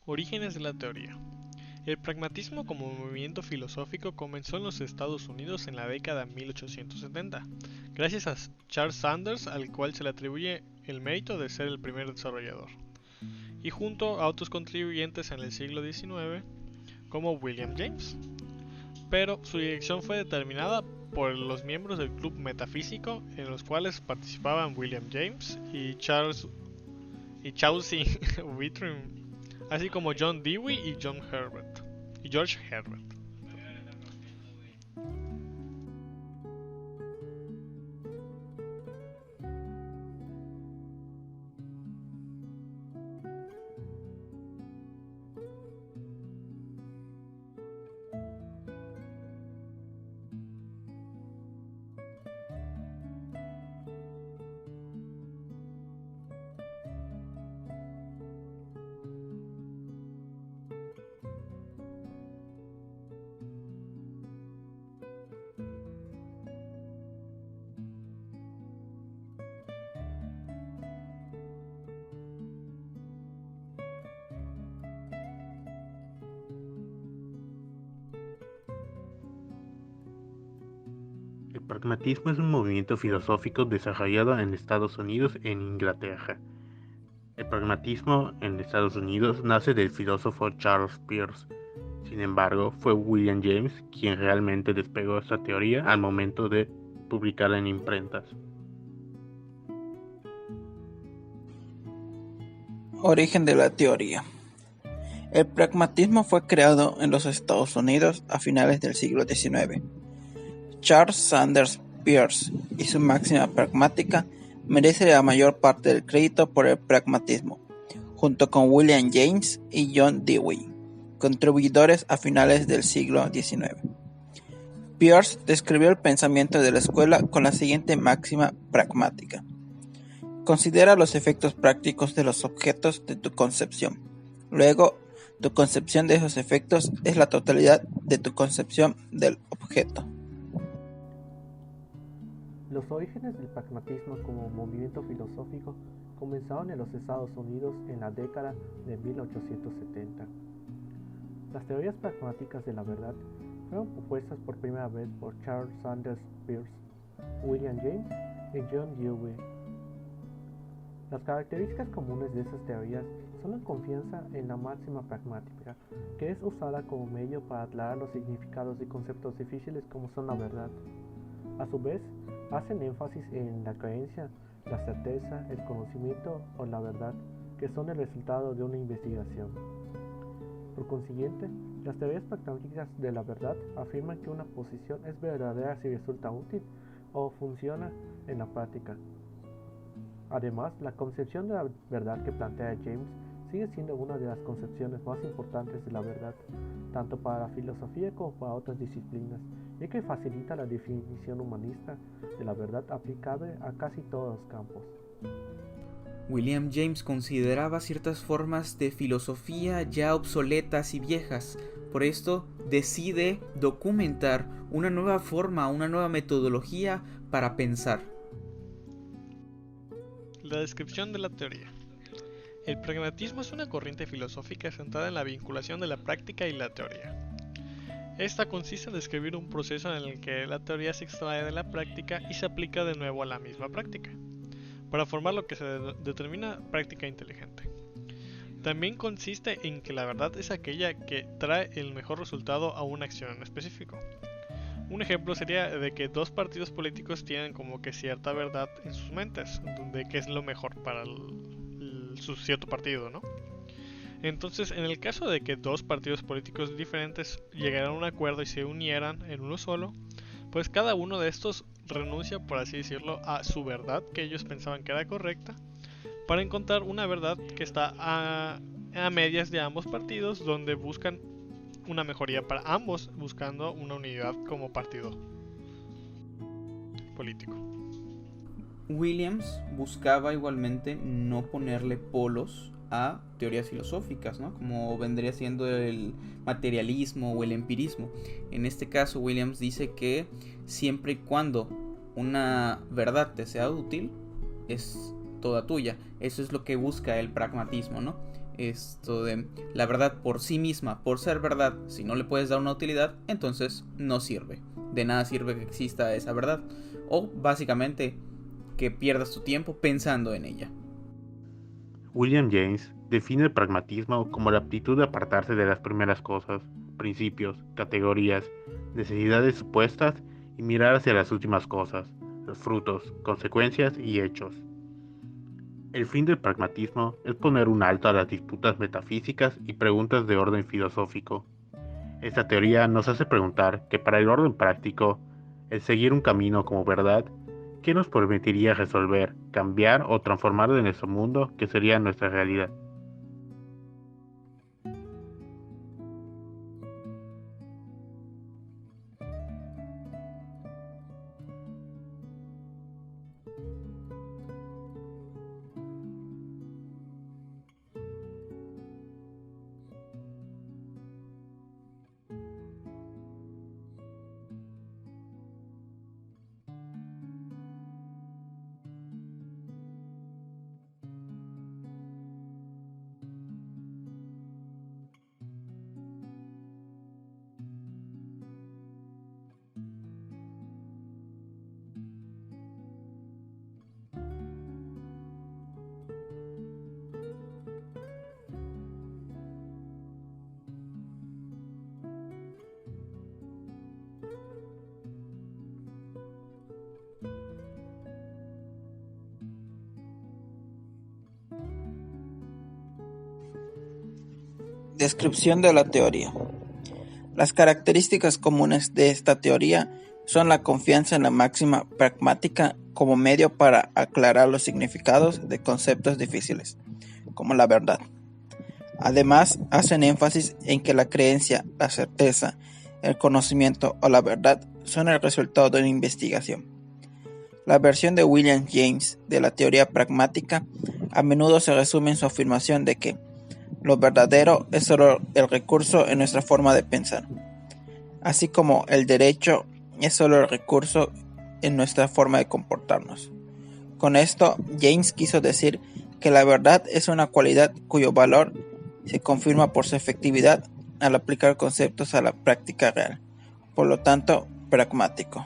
Orígenes de la teoría. El pragmatismo como movimiento filosófico comenzó en los Estados Unidos en la década de 1870, gracias a Charles Sanders, al cual se le atribuye el mérito de ser el primer desarrollador, y junto a otros contribuyentes en el siglo XIX, como William James. Pero su dirección fue determinada por los miembros del Club Metafísico, en los cuales participaban William James y Chauncey Whitrum, así como John Dewey y George Herbert. El pragmatismo es un movimiento filosófico desarrollado en Estados Unidos e Inglaterra. El pragmatismo en Estados Unidos nace del filósofo Charles Peirce. Sin embargo, fue William James quien realmente despegó esta teoría al momento de publicarla en imprentas. Origen de la teoría. El pragmatismo fue creado en los Estados Unidos a finales del siglo XIX. Charles Sanders Peirce y su máxima pragmática merece la mayor parte del crédito por el pragmatismo, junto con William James y John Dewey, contribuidores a finales del siglo XIX. Peirce describió el pensamiento de la escuela con la siguiente máxima pragmática: considera los efectos prácticos de los objetos de tu concepción. Luego, tu concepción de esos efectos es la totalidad de tu concepción del objeto. Los orígenes del pragmatismo como movimiento filosófico comenzaron en los Estados Unidos en la década de 1870. Las teorías pragmáticas de la verdad fueron propuestas por primera vez por Charles Sanders Peirce, William James y John Dewey. Las características comunes de estas teorías son la confianza en la máxima pragmática, que es usada como medio para aclarar los significados de conceptos difíciles como son la verdad. A su vez, hacen énfasis en la creencia, la certeza, el conocimiento o la verdad, que son el resultado de una investigación. Por consiguiente, las teorías pragmáticas de la verdad afirman que una posición es verdadera si resulta útil o funciona en la práctica. Además, la concepción de la verdad que plantea James sigue siendo una de las concepciones más importantes de la verdad, tanto para la filosofía como para otras disciplinas, ya que facilita la definición humanista de la verdad aplicable a casi todos los campos. William James consideraba ciertas formas de filosofía ya obsoletas y viejas. Por esto decide documentar una nueva forma, una nueva metodología para pensar. La descripción de la teoría. El pragmatismo es una corriente filosófica centrada en la vinculación de la práctica y la teoría. Esta consiste en describir un proceso en el que la teoría se extrae de la práctica y se aplica de nuevo a la misma práctica, para formar lo que se determina práctica inteligente. También consiste en que la verdad es aquella que trae el mejor resultado a una acción en específico. Un ejemplo sería de que dos partidos políticos tienen como que cierta verdad en sus mentes, de qué es lo mejor para su cierto partido, ¿no? Entonces, en el caso de que dos partidos políticos diferentes llegaran a un acuerdo y se unieran en uno solo, pues cada uno de estos renuncia, por así decirlo, a su verdad que ellos pensaban que era correcta, para encontrar una verdad que está a medias de ambos partidos, donde buscan una mejoría para ambos, buscando una unidad como partido político. Williams buscaba igualmente no ponerle polos a teorías filosóficas, ¿no? Como vendría siendo el materialismo o el empirismo. En este caso, Williams dice que siempre y cuando una verdad te sea útil, es toda tuya. Eso es lo que busca el pragmatismo, ¿no? Esto de la verdad por sí misma, por ser verdad, si no le puedes dar una utilidad, entonces no sirve. De nada sirve que exista esa verdad. O básicamente que pierdas tu tiempo pensando en ella. William James define el pragmatismo como la aptitud de apartarse de las primeras cosas, principios, categorías, necesidades supuestas y mirar hacia las últimas cosas, los frutos, consecuencias y hechos. El fin del pragmatismo es poner un alto a las disputas metafísicas y preguntas de orden filosófico. Esta teoría nos hace preguntar que para el orden práctico, el seguir un camino como verdad, ¿qué nos permitiría resolver, cambiar o transformar de nuestro mundo que sería nuestra realidad? Descripción de la teoría. Las características comunes de esta teoría son la confianza en la máxima pragmática como medio para aclarar los significados de conceptos difíciles, como la verdad. Además, hacen énfasis en que la creencia, la certeza, el conocimiento o la verdad son el resultado de una investigación. La versión de William James de la teoría pragmática a menudo se resume en su afirmación de que lo verdadero es solo el recurso en nuestra forma de pensar, así como el derecho es solo el recurso en nuestra forma de comportarnos. Con esto, James quiso decir que la verdad es una cualidad cuyo valor se confirma por su efectividad al aplicar conceptos a la práctica real, por lo tanto, pragmático.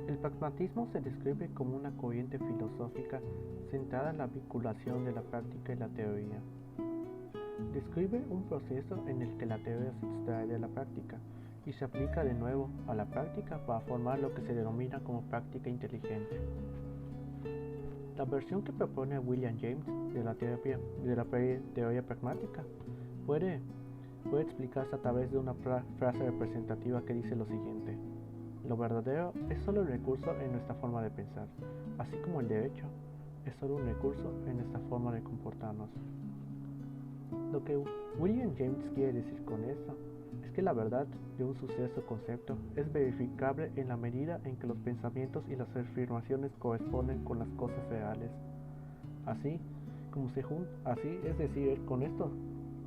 El pragmatismo se describe como una corriente filosófica centrada en la vinculación de la práctica y la teoría. Describe un proceso en el que la teoría se extrae de la práctica y se aplica de nuevo a la práctica para formar lo que se denomina como práctica inteligente. La versión que propone William James de la teoría pragmática puede explicarse a través de una frase representativa que dice lo siguiente: lo verdadero es solo el recurso en nuestra forma de pensar, así como el derecho es solo un recurso en nuestra forma de comportarnos. Lo que William James quiere decir con esto es que la verdad de un suceso o concepto es verificable en la medida en que los pensamientos y las afirmaciones corresponden con las cosas reales. Así es decir, con esto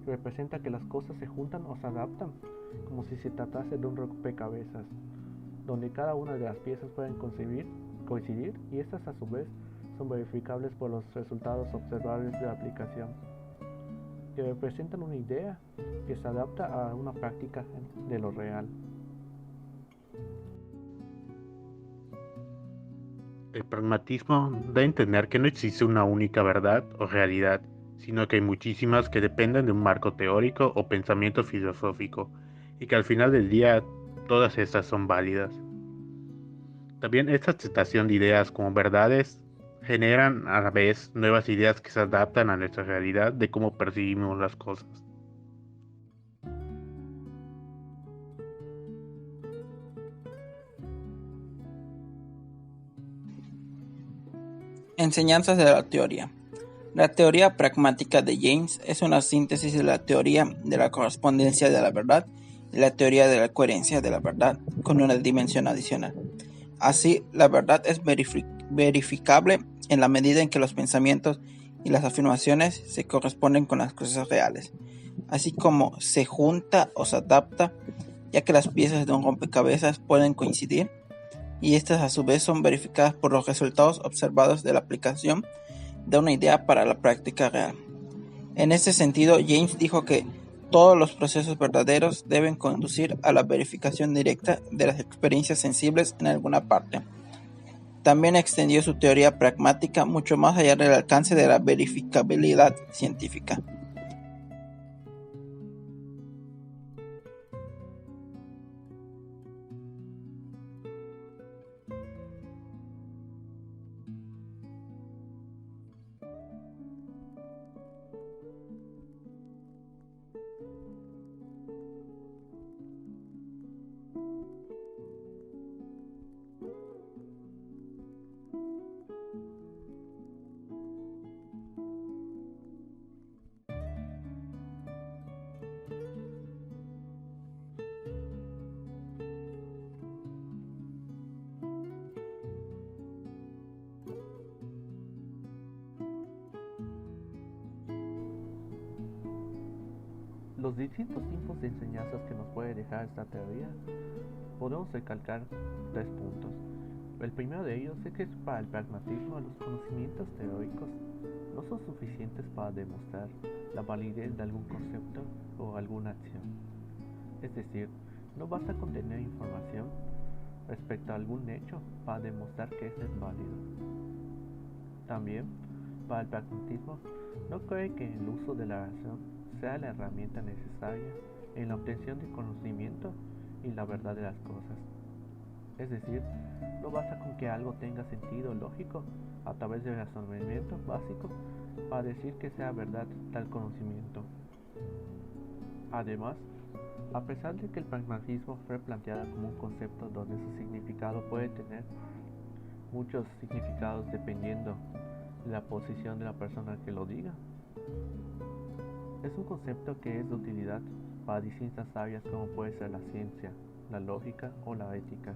representa que las cosas se juntan o se adaptan, como si se tratase de un rompecabezas, donde cada una de las piezas pueden coincidir y estas a su vez son verificables por los resultados observables de la aplicación, que representan una idea que se adapta a una práctica de lo real. El pragmatismo da a entender que no existe una única verdad o realidad, sino que hay muchísimas que dependen de un marco teórico o pensamiento filosófico, y que al final del día todas estas son válidas. También esta aceptación de ideas como verdades generan a la vez nuevas ideas que se adaptan a nuestra realidad de cómo percibimos las cosas. Enseñanzas de la teoría. La teoría pragmática de James es una síntesis de la teoría de la correspondencia de la verdad y la teoría de la coherencia de la verdad con una dimensión adicional. Así, la verdad es verificable en la medida en que los pensamientos y las afirmaciones se corresponden con las cosas reales, así como se junta o se adapta, ya que las piezas de un rompecabezas pueden coincidir, y estas a su vez son verificadas por los resultados observados de la aplicación de una idea para la práctica real. En este sentido, James dijo que todos los procesos verdaderos deben conducir a la verificación directa de las experiencias sensibles en alguna parte. También extendió su teoría pragmática mucho más allá del alcance de la verificabilidad científica. Los distintos tipos de enseñanzas que nos puede dejar esta teoría, podemos recalcar 3 puntos. El primero de ellos es que para el pragmatismo los conocimientos teóricos no son suficientes para demostrar la validez de algún concepto o alguna acción. Es decir, no basta con tener información respecto a algún hecho para demostrar que este es válido. También, para el pragmatismo, no cree que el uso de la razón sea la herramienta necesaria en la obtención de conocimiento y la verdad de las cosas. Es decir, no basta con que algo tenga sentido lógico a través del razonamiento básico para decir que sea verdad tal conocimiento. Además, a pesar de que el pragmatismo fue planteado como un concepto donde su significado puede tener muchos significados dependiendo de la posición de la persona que lo diga, es un concepto que es de utilidad para distintas áreas como puede ser la ciencia, la lógica o la ética,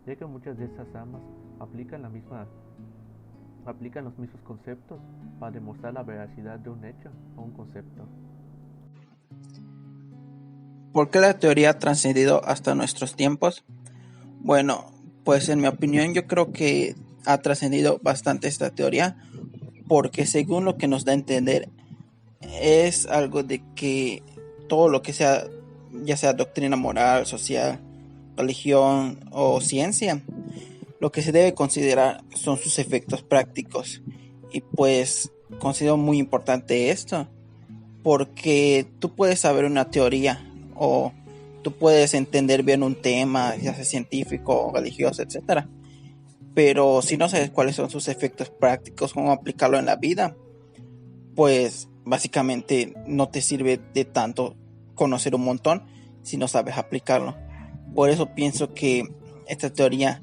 ya que muchas de estas ramas aplican los mismos conceptos para demostrar la veracidad de un hecho o un concepto. ¿Por qué la teoría ha trascendido hasta nuestros tiempos? Bueno, pues en mi opinión yo creo que ha trascendido bastante esta teoría, porque según lo que nos da a entender, es algo de que todo lo que sea, ya sea doctrina moral, social, religión o ciencia, lo que se debe considerar son sus efectos prácticos. Y pues considero muy importante esto, porque tú puedes saber una teoría o tú puedes entender bien un tema, ya sea científico, religioso, etcétera, pero si no sabes cuáles son sus efectos prácticos, cómo aplicarlo en la vida, pues básicamente no te sirve de tanto conocer un montón si no sabes aplicarlo. Por eso pienso que esta teoría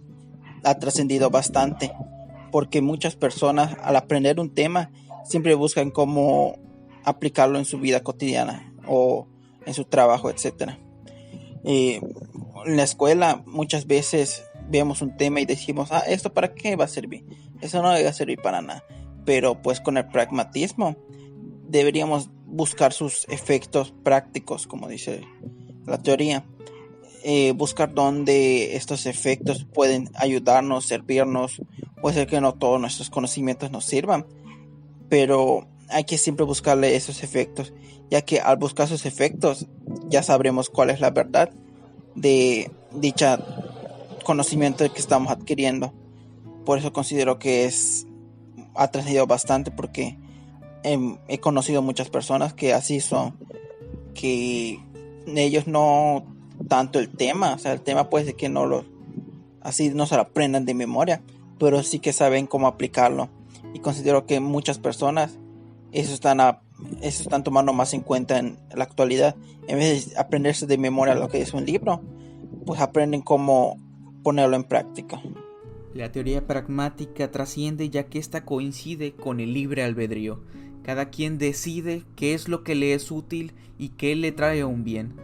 ha trascendido bastante, porque muchas personas al aprender un tema siempre buscan cómo aplicarlo en su vida cotidiana o en su trabajo, etcétera. En la escuela muchas veces vemos un tema y decimos, ¿esto para qué va a servir? Eso no va a servir para nada. Pero pues con el pragmatismo deberíamos buscar sus efectos prácticos, como dice la teoría. Buscar dónde estos efectos pueden ayudarnos, servirnos. Puede ser que no todos nuestros conocimientos nos sirvan, pero hay que siempre buscarle esos efectos, ya que al buscar sus efectos ya sabremos cuál es la verdad de dicha conocimiento que estamos adquiriendo. Por eso considero que ha trascendido bastante, porque he conocido muchas personas que así son, que ellos no tanto el tema, o sea, el tema puede ser que así no se lo aprendan de memoria, pero sí que saben cómo aplicarlo. Y considero que muchas personas eso están tomando más en cuenta en la actualidad. En vez de aprenderse de memoria lo que es un libro, pues aprenden cómo ponerlo en práctica. La teoría pragmática trasciende ya que ésta coincide con el libre albedrío. Cada quien decide qué es lo que le es útil y qué le trae un bien.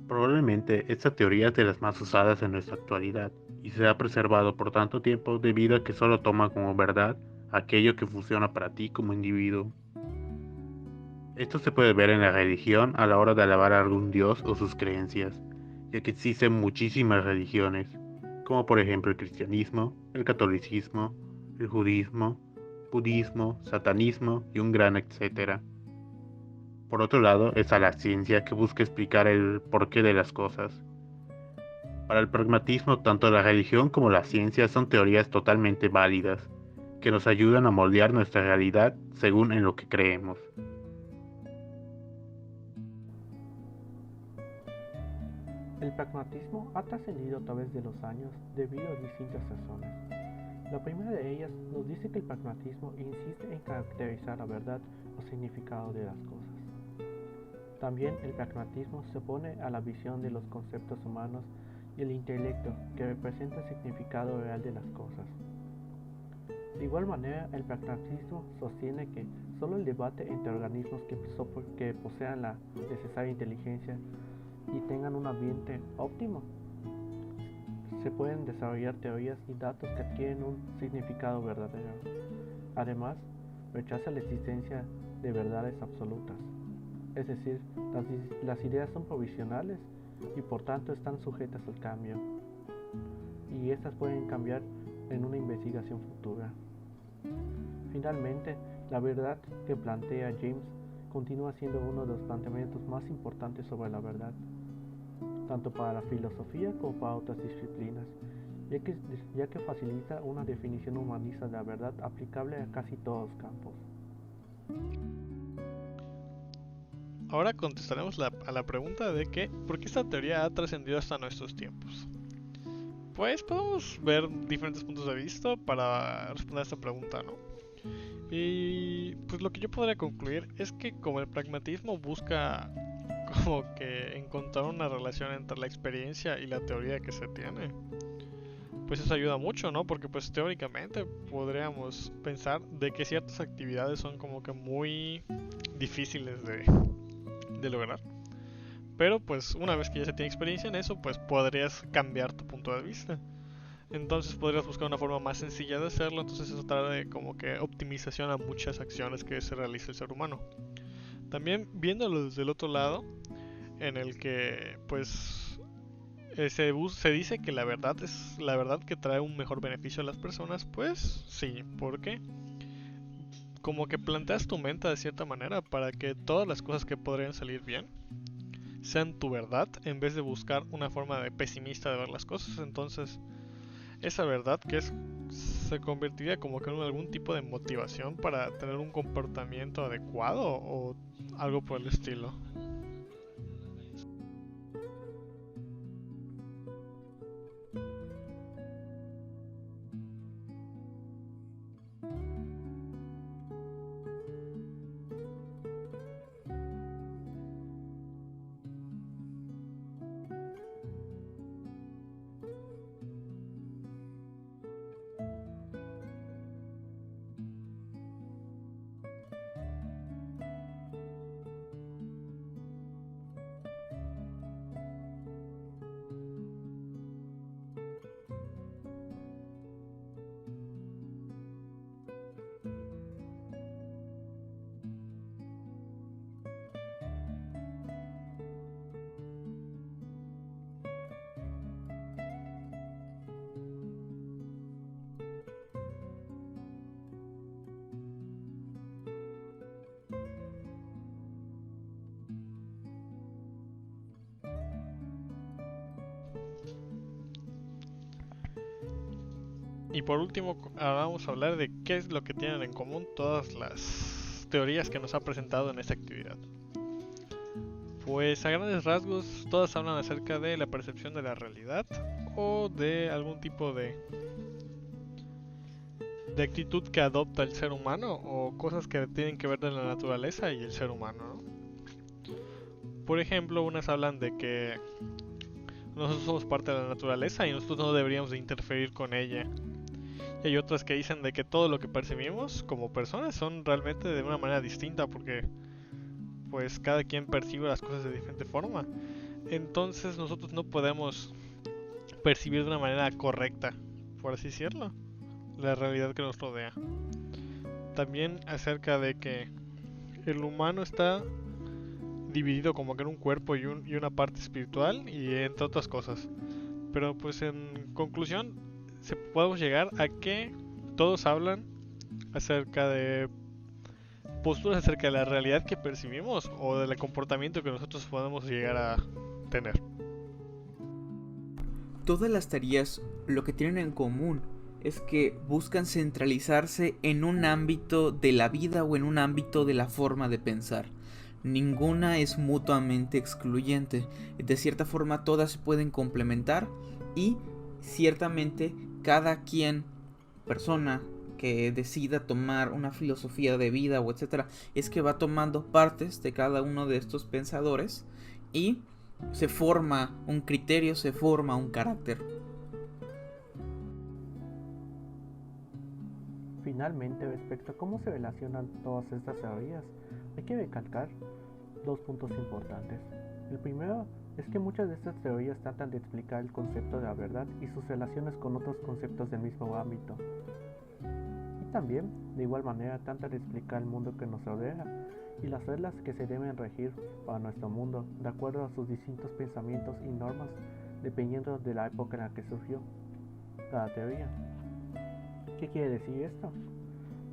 Probablemente esta teoría es de las más usadas en nuestra actualidad y se ha preservado por tanto tiempo debido a que solo toma como verdad aquello que funciona para ti como individuo. Esto se puede ver en la religión a la hora de alabar a algún dios o sus creencias, ya que existen muchísimas religiones, como por ejemplo el cristianismo, el catolicismo, el judismo, budismo, satanismo y un gran etcétera. Por otro lado está la ciencia que busca explicar el porqué de las cosas. Para el pragmatismo, tanto la religión como la ciencia son teorías totalmente válidas, que nos ayudan a moldear nuestra realidad según en lo que creemos. El pragmatismo ha trascendido a través de los años debido a distintas razones. La primera de ellas nos dice que el pragmatismo insiste en caracterizar la verdad o significado de las cosas. También el pragmatismo se opone a la visión de los conceptos humanos y el intelecto que representa el significado real de las cosas. De igual manera, el pragmatismo sostiene que solo el debate entre organismos que posean la necesaria inteligencia y tengan un ambiente óptimo se pueden desarrollar teorías y datos que adquieren un significado verdadero. Además, rechaza la existencia de verdades absolutas. Es decir, las ideas son provisionales y por tanto están sujetas al cambio, y estas pueden cambiar en una investigación futura. Finalmente, la verdad que plantea James continúa siendo uno de los planteamientos más importantes sobre la verdad, tanto para la filosofía como para otras disciplinas, ya que facilita una definición humanista de la verdad aplicable a casi todos los campos. Ahora contestaremos a la pregunta de que ¿por qué esta teoría ha trascendido hasta nuestros tiempos? Pues podemos ver diferentes puntos de vista para responder a esta pregunta, ¿no? Y pues lo que yo podría concluir es que como el pragmatismo busca como que encontrar una relación entre la experiencia y la teoría que se tiene, pues eso ayuda mucho, ¿no? Porque pues teóricamente podríamos pensar de que ciertas actividades son como que muy difíciles de lograr. Pero pues una vez que ya se tiene experiencia en eso, pues podrías cambiar tu punto de vista. Entonces podrías buscar una forma más sencilla de hacerlo. Entonces eso trae como que optimización a muchas acciones que se realiza el ser humano. También viéndolo desde el otro lado, en el que pues se dice que la verdad es la verdad que trae un mejor beneficio a las personas, pues sí, ¿por qué? Como que planteas tu mente de cierta manera para que todas las cosas que podrían salir bien sean tu verdad en vez de buscar una forma de pesimista de ver las cosas. Entonces esa verdad se convertiría como que en algún tipo de motivación para tener un comportamiento adecuado o algo por el estilo. Y por último, ahora vamos a hablar de qué es lo que tienen en común todas las teorías que nos ha presentado en esta actividad. Pues a grandes rasgos, todas hablan acerca de la percepción de la realidad o de algún tipo de actitud que adopta el ser humano o cosas que tienen que ver de la naturaleza y el ser humano, ¿no? Por ejemplo, unas hablan de que nosotros somos parte de la naturaleza y nosotros no deberíamos de interferir con ella. Y hay otras que dicen de que todo lo que percibimos como personas son realmente de una manera distinta porque pues cada quien percibe las cosas de diferente forma. entonces nosotros no podemos percibir de una manera correcta, por así decirlo, la realidad que nos rodea. También acerca de que el humano está dividido como que en un cuerpo y una parte espiritual y entre otras cosas. Pero pues en conclusión podemos llegar a que todos hablan acerca de posturas acerca de la realidad que percibimos o del comportamiento que nosotros podemos llegar a tener. Todas las teorías lo que tienen en común es que buscan centralizarse en un ámbito de la vida o en un ámbito de la forma de pensar. Ninguna es mutuamente excluyente. De cierta forma todas se pueden complementar y ciertamente cada persona que decida tomar una filosofía de vida o etcétera, es que va tomando partes de cada uno de estos pensadores y se forma un criterio, se forma un carácter. Finalmente, respecto a cómo se relacionan todas estas teorías, hay que recalcar dos puntos importantes. El primero es que muchas de estas teorías tratan de explicar el concepto de la verdad y sus relaciones con otros conceptos del mismo ámbito. Y también, de igual manera, tratan de explicar el mundo que nos rodea y las reglas que se deben regir para nuestro mundo, de acuerdo a sus distintos pensamientos y normas, dependiendo de la época en la que surgió cada teoría. ¿Qué quiere decir esto?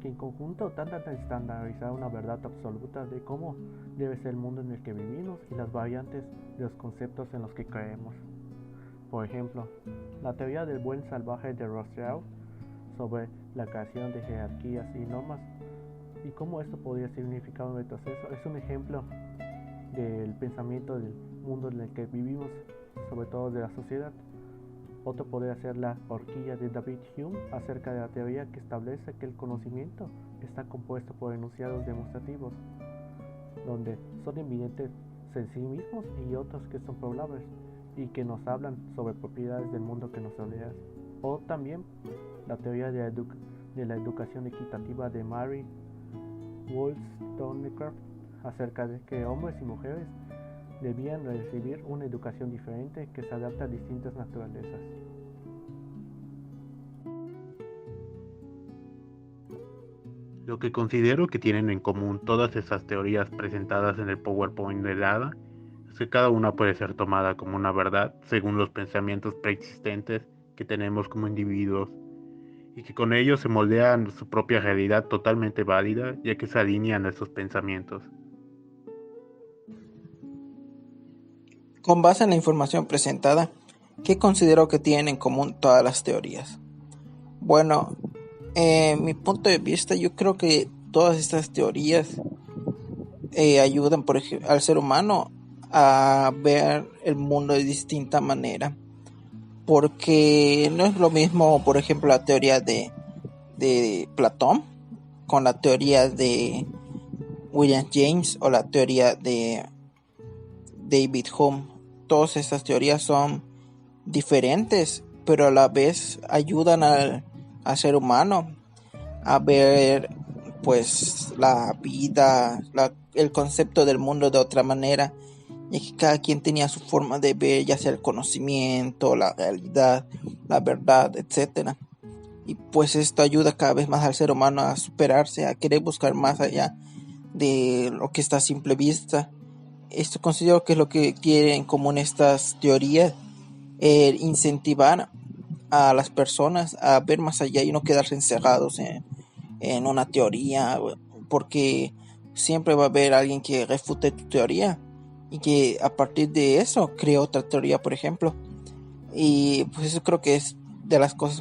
Que en conjunto tratan de estandarizar una verdad absoluta de cómo debe ser el mundo en el que vivimos y las variantes de los conceptos en los que creemos. Por ejemplo, la teoría del buen salvaje de Rothschild sobre la creación de jerarquías y normas y cómo esto podría significar un retroceso es un ejemplo del pensamiento del mundo en el que vivimos, sobre todo de la sociedad. Otro podría ser la horquilla de David Hume acerca de la teoría que establece que el conocimiento está compuesto por enunciados demostrativos, donde son evidentes en sí mismos y otros que son probables y que nos hablan sobre propiedades del mundo que nos rodea. O también la teoría de la educación equitativa de Mary Wollstonecraft acerca de que hombres y mujeres debían recibir una educación diferente que se adapta a distintas naturalezas. Lo que considero que tienen en común todas esas teorías presentadas en el PowerPoint del Hada es que cada una puede ser tomada como una verdad según los pensamientos preexistentes que tenemos como individuos y que con ellos se moldean su propia realidad totalmente válida ya que se alinean a esos pensamientos. Con base en la información presentada, ¿qué considero que tienen en común todas las teorías? Bueno, mi punto de vista, yo creo que todas estas teorías ayudan al ser humano a ver el mundo de distinta manera. Porque no es lo mismo, por ejemplo, la teoría de Platón con la teoría de William James o la teoría de David Hume. Todas estas teorías son diferentes, pero a la vez ayudan al ser humano a ver pues la vida, el concepto del mundo de otra manera, y que cada quien tenía su forma de ver, ya sea el conocimiento, la realidad, la verdad, etc. Y pues esto ayuda cada vez más al ser humano a superarse, a querer buscar más allá de lo que está a simple vista. Esto considero que es lo que tienen en común estas teorías, incentivar a las personas a ver más allá y no quedarse encerrados en una teoría, porque siempre va a haber alguien que refute tu teoría y que a partir de eso cree otra teoría, por ejemplo. Y pues eso creo que es de las cosas más